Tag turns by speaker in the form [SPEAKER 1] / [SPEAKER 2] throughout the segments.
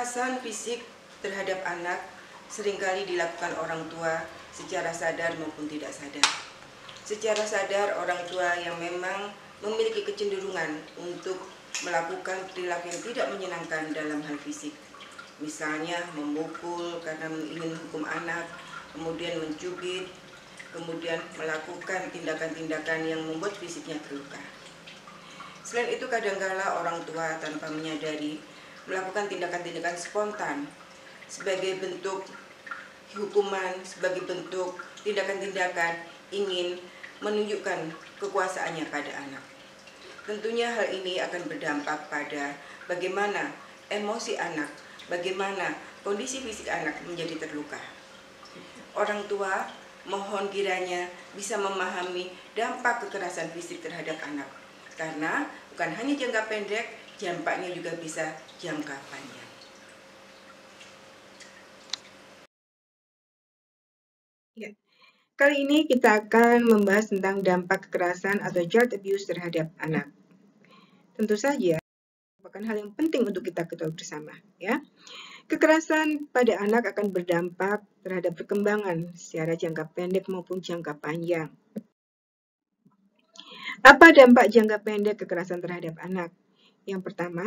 [SPEAKER 1] Kekerasan fisik terhadap anak seringkali dilakukan orang tua secara sadar maupun tidak sadar. Secara sadar, orang tua yang memang memiliki kecenderungan untuk melakukan perilaku yang tidak menyenangkan dalam hal fisik. Misalnya memukul karena ingin menghukum anak, kemudian mencubit, kemudian melakukan tindakan-tindakan yang membuat fisiknya terluka. Selain itu, kadangkala orang tua tanpa menyadari melakukan tindakan-tindakan spontan sebagai bentuk hukuman, sebagai bentuk tindakan-tindakan ingin menunjukkan kekuasaannya pada anak. Tentunya hal ini akan berdampak pada bagaimana emosi anak, bagaimana kondisi fisik anak menjadi terluka. Orang tua mohon kiranya bisa memahami dampak kekerasan fisik terhadap anak, karena bukan hanya jangka pendek, dampaknya juga bisa jangka panjang.
[SPEAKER 2] Ya. Kali ini kita akan membahas tentang dampak kekerasan atau child abuse terhadap anak. Tentu saja merupakan hal yang penting untuk kita ketahui bersama, ya. Kekerasan pada anak akan berdampak terhadap perkembangan secara jangka pendek maupun jangka panjang. Apa dampak jangka pendek kekerasan terhadap anak? Yang pertama,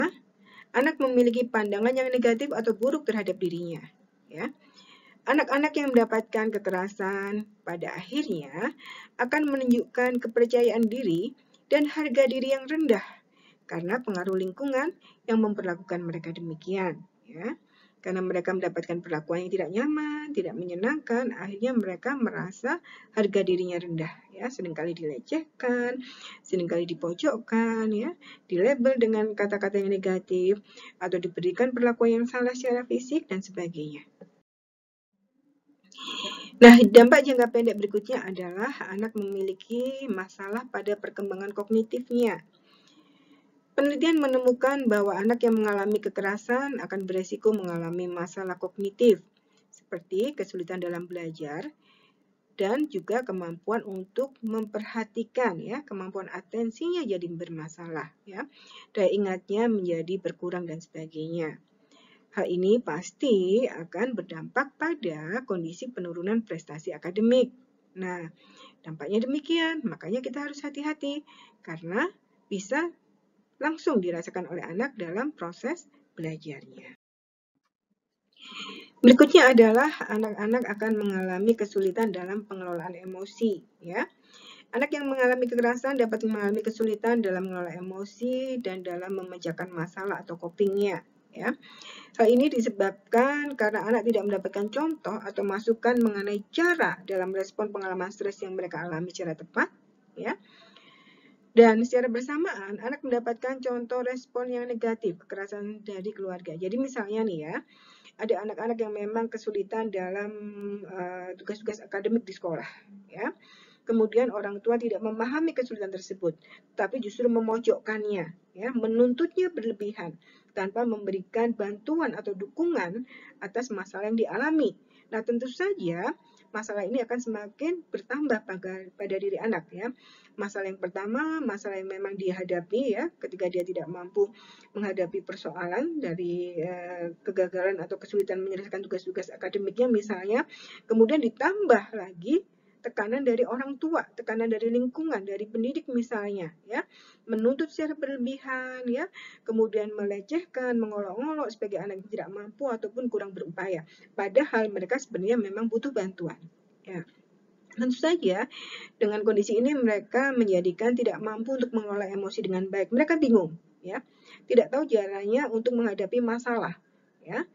[SPEAKER 2] anak memiliki pandangan yang negatif atau buruk terhadap dirinya, ya. Anak-anak yang mendapatkan kekerasan pada akhirnya akan menunjukkan kepercayaan diri dan harga diri yang rendah karena pengaruh lingkungan yang memperlakukan mereka demikian, ya. Karena mereka mendapatkan perlakuan yang tidak nyaman, tidak menyenangkan, akhirnya mereka merasa harga dirinya rendah, ya. Seringkali dilecehkan, seringkali dipojokkan, ya, dilabel dengan kata-kata yang negatif atau diberikan perlakuan yang salah secara fisik dan sebagainya. Nah, dampak jangka pendek berikutnya adalah anak memiliki masalah pada perkembangan kognitifnya. Penelitian menemukan bahwa anak yang mengalami kekerasan akan beresiko mengalami masalah kognitif, seperti kesulitan dalam belajar dan juga kemampuan untuk memperhatikan, ya, kemampuan atensinya jadi bermasalah, ya. Daya ingatnya menjadi berkurang dan sebagainya. Hal ini pasti akan berdampak pada kondisi penurunan prestasi akademik. Nah, dampaknya demikian, makanya kita harus hati-hati karena bisa langsung dirasakan oleh anak dalam proses belajarnya. Berikutnya adalah anak-anak akan mengalami kesulitan dalam pengelolaan emosi, ya. Anak yang mengalami kekerasan dapat mengalami kesulitan dalam mengelola emosi dan dalam memecahkan masalah atau copingnya, ya. Hal ini disebabkan karena anak tidak mendapatkan contoh atau masukan mengenai cara dalam respon pengalaman stres yang mereka alami secara tepat, ya. Dan secara bersamaan, anak mendapatkan contoh respon yang negatif kekerasan dari keluarga. Jadi misalnya nih ya, ada anak-anak yang memang kesulitan dalam tugas-tugas akademik di sekolah, ya. Kemudian orang tua tidak memahami kesulitan tersebut, tapi justru memojokkannya, ya, menuntutnya berlebihan tanpa memberikan bantuan atau dukungan atas masalah yang dialami. Nah, tentu saja masalah ini akan semakin bertambah pada diri anak, ya. Masalah yang pertama, masalah yang memang dihadapi, ya, ketika dia tidak mampu menghadapi persoalan dari kegagalan atau kesulitan menyelesaikan tugas-tugas akademiknya misalnya, kemudian ditambah lagi tekanan dari orang tua, tekanan dari lingkungan, dari pendidik misalnya, ya, menuntut secara berlebihan, ya, kemudian melecehkan, mengolok-olok sebagai anak yang tidak mampu ataupun kurang berupaya, padahal mereka sebenarnya memang butuh bantuan, ya. Tentu saja dengan kondisi ini mereka menjadikan tidak mampu untuk mengelola emosi dengan baik. Mereka bingung, ya, tidak tahu caranya untuk menghadapi masalah, ya.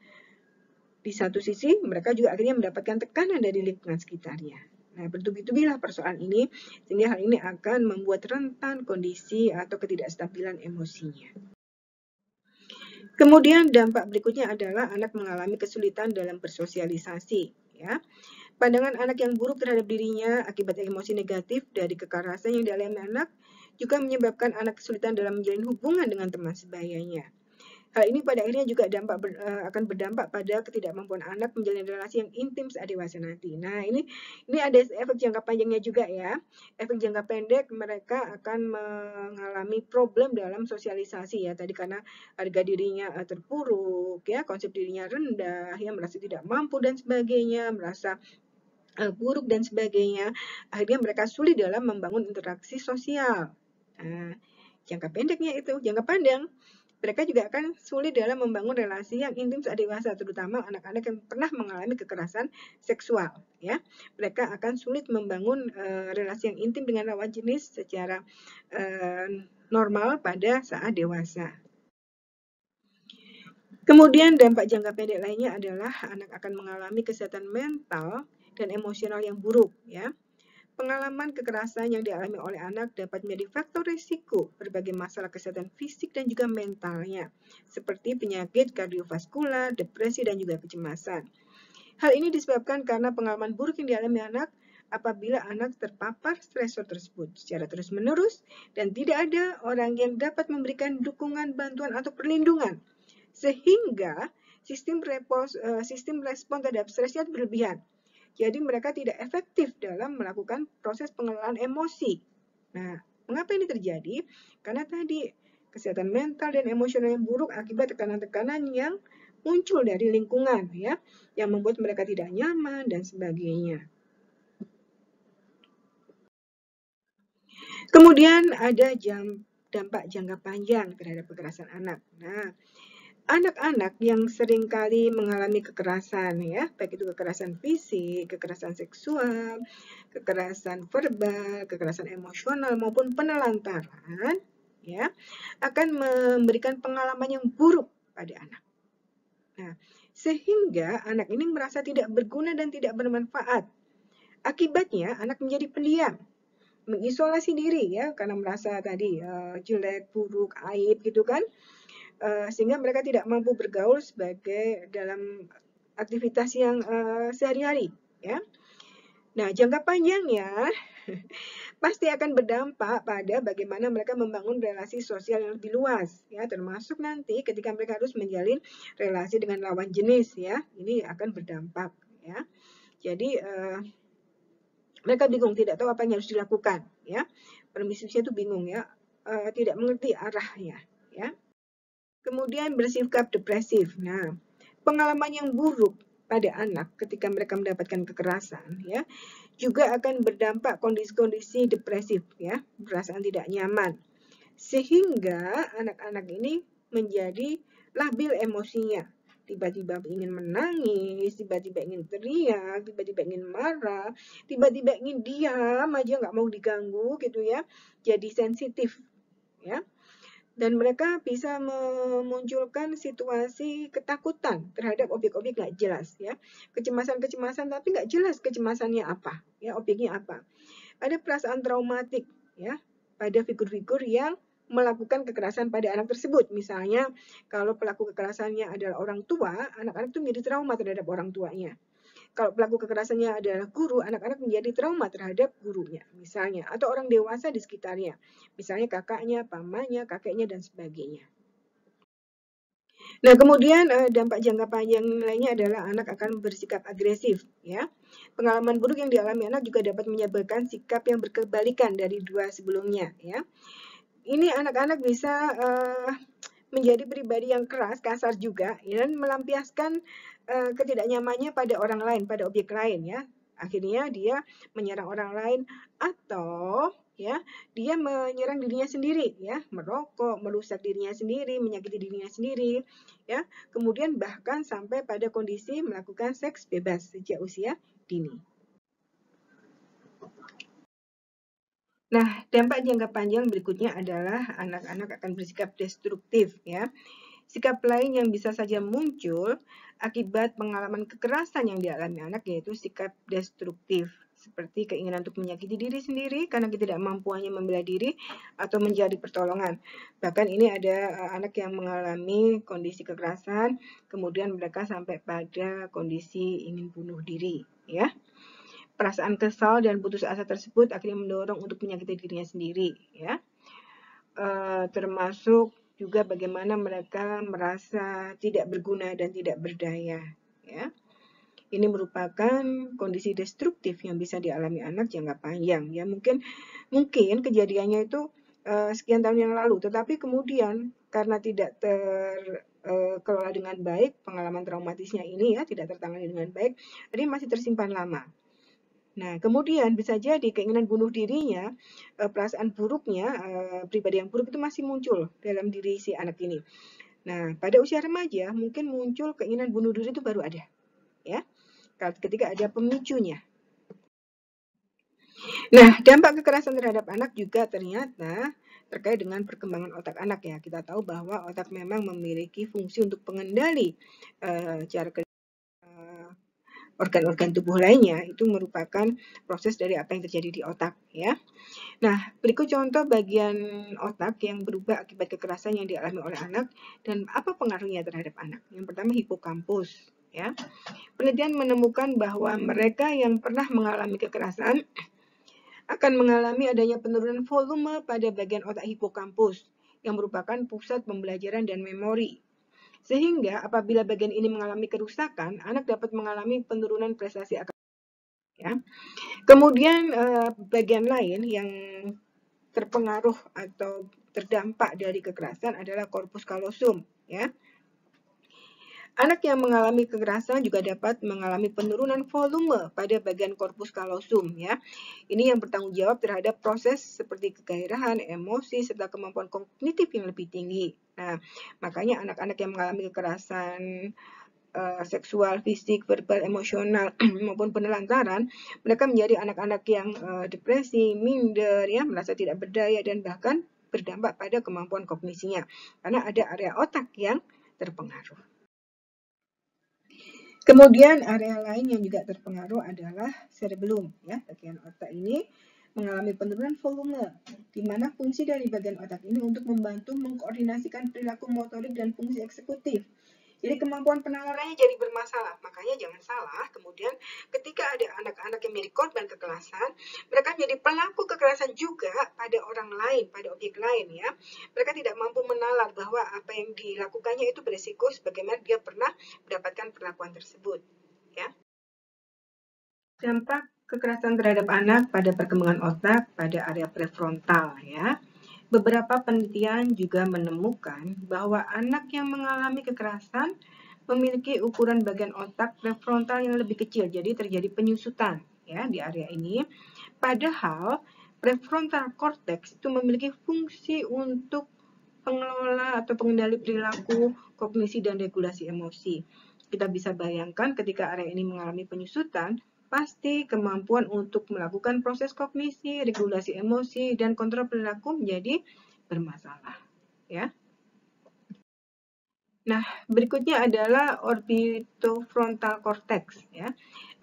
[SPEAKER 2] Di satu sisi mereka juga akhirnya mendapatkan tekanan dari lingkungan sekitarnya. Nah, bertubi-tubilah persoalan ini, sehingga hal ini akan membuat rentan kondisi atau ketidakstabilan emosinya. Kemudian dampak berikutnya adalah anak mengalami kesulitan dalam bersosialisasi, ya. Pandangan anak yang buruk terhadap dirinya akibat emosi negatif dari kekerasan yang dialami anak juga menyebabkan anak kesulitan dalam menjalin hubungan dengan teman sebayanya. Hal ini pada akhirnya juga akan berdampak pada ketidakmampuan anak menjalin relasi yang intim saat dewasa nanti. Nah, ini ada efek jangka panjangnya juga ya. Efek jangka pendek, mereka akan mengalami problem dalam sosialisasi ya. Tadi karena harga dirinya terpuruk ya, konsep dirinya rendah, ya merasa tidak mampu dan sebagainya, merasa buruk dan sebagainya. Akhirnya mereka sulit dalam membangun interaksi sosial. Nah, jangka pendeknya itu, jangka panjang mereka juga akan sulit dalam membangun relasi yang intim saat dewasa, terutama anak-anak yang pernah mengalami kekerasan seksual. Ya, mereka akan sulit membangun relasi yang intim dengan lawan jenis secara normal pada saat dewasa. Kemudian dampak jangka pendek lainnya adalah anak akan mengalami kesehatan mental dan emosional yang buruk. Ya, pengalaman kekerasan yang dialami oleh anak dapat menjadi faktor risiko berbagai masalah kesehatan fisik dan juga mentalnya, seperti penyakit kardiovaskular, depresi, dan juga kecemasan. Hal ini disebabkan karena pengalaman buruk yang dialami anak apabila anak terpapar stresor tersebut secara terus-menerus dan tidak ada orang yang dapat memberikan dukungan, bantuan, atau perlindungan. Sehingga sistem respon terhadap stresnya berlebihan. Jadi mereka tidak efektif dalam melakukan proses pengelolaan emosi. Nah, mengapa ini terjadi? Karena tadi kesehatan mental dan emosional yang buruk akibat tekanan-tekanan yang muncul dari lingkungan ya, yang membuat mereka tidak nyaman dan sebagainya. Kemudian ada dampak jangka panjang terhadap kekerasan anak. Nah, anak-anak yang seringkali mengalami kekerasan ya, baik itu kekerasan fisik, kekerasan seksual, kekerasan verbal, kekerasan emosional maupun penelantaran ya, akan memberikan pengalaman yang buruk pada anak. Nah, sehingga anak ini merasa tidak berguna dan tidak bermanfaat. Akibatnya anak menjadi pendiam, mengisolasi diri ya karena merasa tadi jelek, buruk, aib gitu kan. Sehingga mereka tidak mampu bergaul sebagai dalam aktivitas yang sehari-hari ya. Nah, jangka panjangnya pasti akan berdampak pada bagaimana mereka membangun relasi sosial yang lebih luas ya, termasuk nanti ketika mereka harus menjalin relasi dengan lawan jenis ya. Ini akan berdampak ya. Jadi mereka bingung, tidak tahu apa yang harus dilakukan ya. Permisifnya itu bingung ya, tidak mengerti arahnya ya. Kemudian bersikap depresif. Nah, pengalaman yang buruk pada anak ketika mereka mendapatkan kekerasan ya juga akan berdampak kondisi-kondisi depresif ya, perasaan tidak nyaman. Sehingga anak-anak ini menjadi labil emosinya. Tiba-tiba ingin menangis, tiba-tiba ingin teriak, tiba-tiba ingin marah, tiba-tiba ingin diam aja nggak mau diganggu gitu ya. Jadi sensitif ya. Dan mereka bisa memunculkan situasi ketakutan terhadap objek-objek nggak jelas ya, kecemasan-kecemasan tapi nggak jelas kecemasannya apa ya, objeknya apa. Ada perasaan traumatik ya pada figur-figur yang melakukan kekerasan pada anak tersebut. Misalnya kalau pelaku kekerasannya adalah orang tua, anak-anak itu menjadi trauma terhadap orang tuanya. Kalau pelaku kekerasannya adalah guru, anak-anak menjadi trauma terhadap gurunya, misalnya, atau orang dewasa di sekitarnya, misalnya kakaknya, pamannya, kakeknya, dan sebagainya. Nah, kemudian dampak jangka panjang lainnya adalah anak akan bersikap agresif, ya. Pengalaman buruk yang dialami anak juga dapat menyebabkan sikap yang berkebalikan dari dua sebelumnya, ya. Ini anak-anak bisa menjadi pribadi yang keras, kasar juga, ya, dan melampiaskan ketidaknyamannya pada orang lain, pada objek lain, ya. Akhirnya dia menyerang orang lain atau ya dia menyerang dirinya sendiri, ya, merokok, merusak dirinya sendiri, menyakiti dirinya sendiri, ya. Kemudian bahkan sampai pada kondisi melakukan seks bebas sejak usia dini. Nah, dampak jangka panjang berikutnya adalah anak-anak akan bersikap destruktif ya. Sikap lain yang bisa saja muncul akibat pengalaman kekerasan yang dialami anak yaitu sikap destruktif, seperti keinginan untuk menyakiti diri sendiri karena ketidakmampuannya membela diri atau mencari pertolongan. Bahkan ini ada anak yang mengalami kondisi kekerasan, kemudian mereka sampai pada kondisi ingin bunuh diri, ya. Perasaan kesal dan putus asa tersebut akhirnya mendorong untuk menyakiti dirinya sendiri, ya. Termasuk juga bagaimana mereka merasa tidak berguna dan tidak berdaya, ya. Ini merupakan kondisi destruktif yang bisa dialami anak jangka panjang, ya. Mungkin kejadiannya itu sekian tahun yang lalu, tetapi kemudian karena tidak terkelola dengan baik, pengalaman traumatisnya ini ya tidak tertangani dengan baik, jadi masih tersimpan lama. Nah, kemudian bisa jadi keinginan bunuh dirinya, perasaan buruknya, pribadi yang buruk itu masih muncul dalam diri si anak ini. Nah, pada usia remaja mungkin muncul keinginan bunuh diri itu baru ada, ya, ketika ada pemicunya. Nah, dampak kekerasan terhadap anak juga ternyata terkait dengan perkembangan otak anak ya. Kita tahu bahwa otak memang memiliki fungsi untuk pengendali cara kerja organ-organ tubuh lainnya, itu merupakan proses dari apa yang terjadi di otak ya. Nah, berikut contoh bagian otak yang berubah akibat kekerasan yang dialami oleh anak dan apa pengaruhnya terhadap anak. Yang pertama hipokampus ya. Penelitian menemukan bahwa mereka yang pernah mengalami kekerasan akan mengalami adanya penurunan volume pada bagian otak hipokampus yang merupakan pusat pembelajaran dan memori. Sehingga apabila bagian ini mengalami kerusakan, anak dapat mengalami penurunan prestasi akademik. Ya. Kemudian bagian lain yang terpengaruh atau terdampak dari kekerasan adalah korpus kalosum. Ya. Anak yang mengalami kekerasan juga dapat mengalami penurunan volume pada bagian korpus kalosum ya. Ini yang bertanggung jawab terhadap proses seperti kegairahan, emosi, serta kemampuan kognitif yang lebih tinggi. Nah, makanya anak-anak yang mengalami kekerasan seksual, fisik, verbal, emosional maupun penelantaran, mereka menjadi anak-anak yang depresi, minder, ya, merasa tidak berdaya dan bahkan berdampak pada kemampuan kognisinya karena ada area otak yang terpengaruh. Kemudian area lain yang juga terpengaruh adalah cerebellum, ya, bagian otak ini mengalami penurunan volume, di mana fungsi dari bagian otak ini untuk membantu mengkoordinasikan perilaku motorik dan fungsi eksekutif. Jadi kemampuan penalarannya jadi bermasalah. Makanya jangan salah, kemudian ketika ada anak-anak yang menjadi korban kekerasan, mereka menjadi pelaku kekerasan juga pada orang lain, pada objek lain ya. Mereka tidak mampu menalar bahwa apa yang dilakukannya itu berisiko sebagaimana dia pernah mendapatkan perlakuan tersebut. Ya. Dampak kekerasan terhadap anak pada perkembangan otak pada area prefrontal ya. Beberapa penelitian juga menemukan bahwa anak yang mengalami kekerasan memiliki ukuran bagian otak prefrontal yang lebih kecil, jadi terjadi penyusutan ya di area ini. Padahal prefrontal cortex itu memiliki fungsi untuk pengelola atau pengendali perilaku, kognisi, dan regulasi emosi. Kita bisa bayangkan ketika area ini mengalami penyusutan, pasti kemampuan untuk melakukan proses kognisi, regulasi emosi, dan kontrol perilaku menjadi bermasalah. Ya. Nah, berikutnya adalah orbitofrontal cortex. Ya.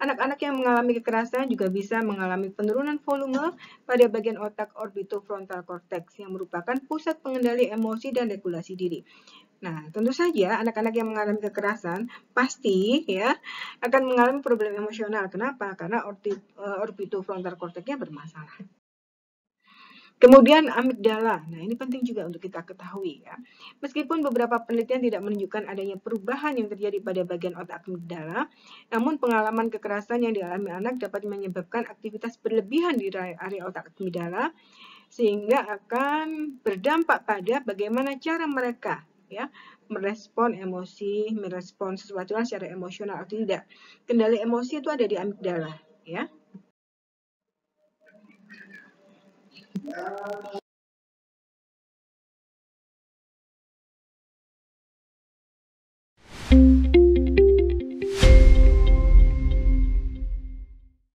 [SPEAKER 2] Anak-anak yang mengalami kekerasan juga bisa mengalami penurunan volume pada bagian otak orbitofrontal cortex yang merupakan pusat pengendali emosi dan regulasi diri. Nah, tentu saja anak-anak yang mengalami kekerasan pasti ya akan mengalami problem emosional. Kenapa? Karena orbitofrontal cortex-nya bermasalah. Kemudian amigdala. Nah, ini penting juga untuk kita ketahui ya. Meskipun beberapa penelitian tidak menunjukkan adanya perubahan yang terjadi pada bagian otak amigdala, namun pengalaman kekerasan yang dialami anak dapat menyebabkan aktivitas berlebihan di area otak amigdala sehingga akan berdampak pada bagaimana cara mereka ya merespon emosi, merespon sesuatu secara emosional atau tidak. Kendali emosi itu ada di amigdala ya.